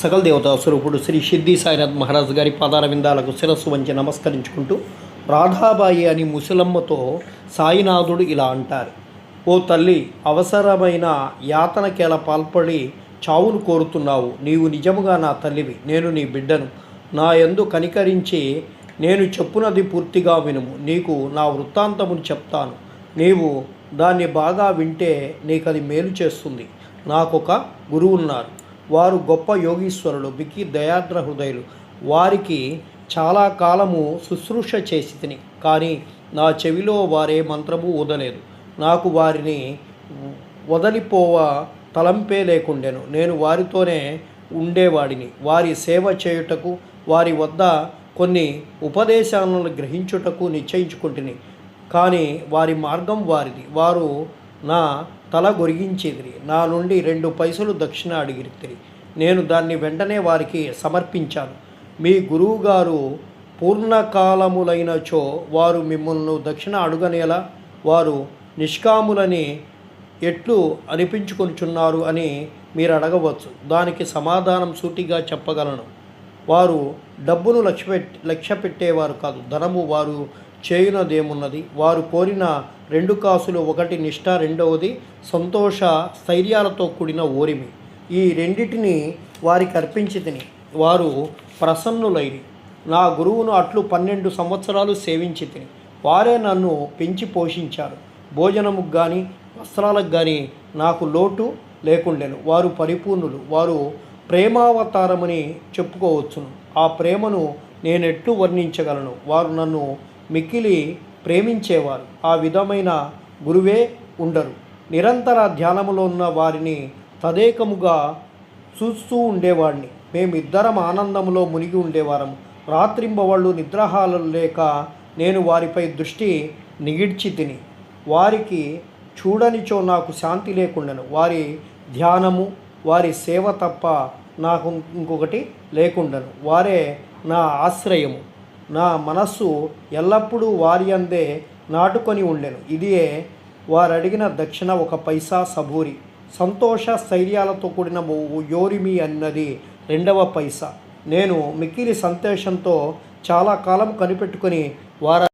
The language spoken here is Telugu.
సకల దేవతా స్వరూపుడు శ్రీ షిర్డీ సాయినాథ్ మహారాజ్ గారి పాదార విందాలకు శిరస్సు వంచి నమస్కరించుకుంటూ రాధాబాయి అని ముసలమ్మతో సాయినాథుడు ఇలా అంటారు: ఓ తల్లి, అవసరమైన యాతనకేలా పాల్పడి చావును కోరుతున్నావు. నీవు నిజముగా నా తల్లివి, నేను నీ బిడ్డను. నా యందు కనికరించి నేను చెప్పునది పూర్తిగా వినుము. నీకు నా వృత్తాంతమును చెప్తాను. నీవు దాన్ని బాగా వింటే నీకది మేలు చేస్తుంది. నాకొక గురువు ఉన్నారు. వారు గొప్ప యోగీశ్వరులు, బికి దయాద్ర హృదయులు. వారికి చాలా కాలము శుశ్రూష చేసి తిని, కానీ నా చెవిలో వారే మంత్రము ఊదలేదు. నాకు వారిని వదలిపోవ తలంపే లేకుండెను. నేను వారితోనే ఉండేవాడిని. వారి సేవ చేయుటకు, వారి వద్ద కొన్ని ఉపదేశాలను గ్రహించుటకు నిశ్చయించుకుంటుని. కానీ వారి మార్గం వారిది. వారు నా తల గొరిగించేదిరి. నా నుండి 2 పైసలు దక్షిణ అడిగిరి. నేను దాన్ని వెంటనే వారికి సమర్పించాను. మీ గురువుగారు పూర్ణకాలములైనచో వారు మిమ్మల్ని దక్షిణ అడుగనేలా, వారు నిష్కాములని ఎట్లు అనిపించుకొనిచున్నారు అని మీరు అడగవచ్చు. దానికి సమాధానం సూటిగా చెప్పగలను. వారు డబ్బును లక్ష్య పెట్టేవారు కాదు. ధనము వారు చేయునదేమున్నది. వారు కోరిన 2 కాసులు, ఒకటి నిష్ఠ, రెండవది సంతోష స్థైర్యాలతో కూడిన ఓరిమి. ఈ రెండిటిని వారికి అర్పించి తిని వారు ప్రసన్నులైరి. నా గురువును అట్లు 12 సంవత్సరాలు సేవించి తిని. వారే నన్ను పెంచి పోషించారు. భోజనముకు కానీ వస్త్రాలకు కానీ నాకు లోటు లేకుండెను. వారు పరిపూర్ణులు. వారు ప్రేమావతారమని చెప్పుకోవచ్చును. ఆ ప్రేమను నేనెట్లు వర్ణించగలను? వారు నన్ను మిక్కిలి ప్రేమించేవారు. ఆ విధమైన గురువే ఉండరు. నిరంతర ధ్యానములో ఉన్న వారిని తదేకముగా చూస్తూ ఉండేవాడిని. మేమిద్దరం ఆనందంలో మునిగి ఉండేవారము. రాత్రింబవళ్ళు నిద్రాహారాలు లేక నేను వారిపై దృష్టి నిగిడ్చి తిని. వారికి చూడనిచో నాకు శాంతి లేకుండెను. వారి ధ్యానము, వారి సేవ తప్ప నాకు ఇంకొకటి లేకుండెను. వారే నా ఆశ్రయము. నా మనస్సు ఎల్లప్పుడూ వారి అందే నాటుకొని ఉండెను. ఇదియే వారడిగిన దక్షిణ 1 పైసా సబూరి. సంతోష స్థైర్యాలతో కూడిన యోరిమి అన్నది 2వ పైసా. నేను మిక్కిలి సంతోషంతో చాలా కాలం కనిపెట్టుకొని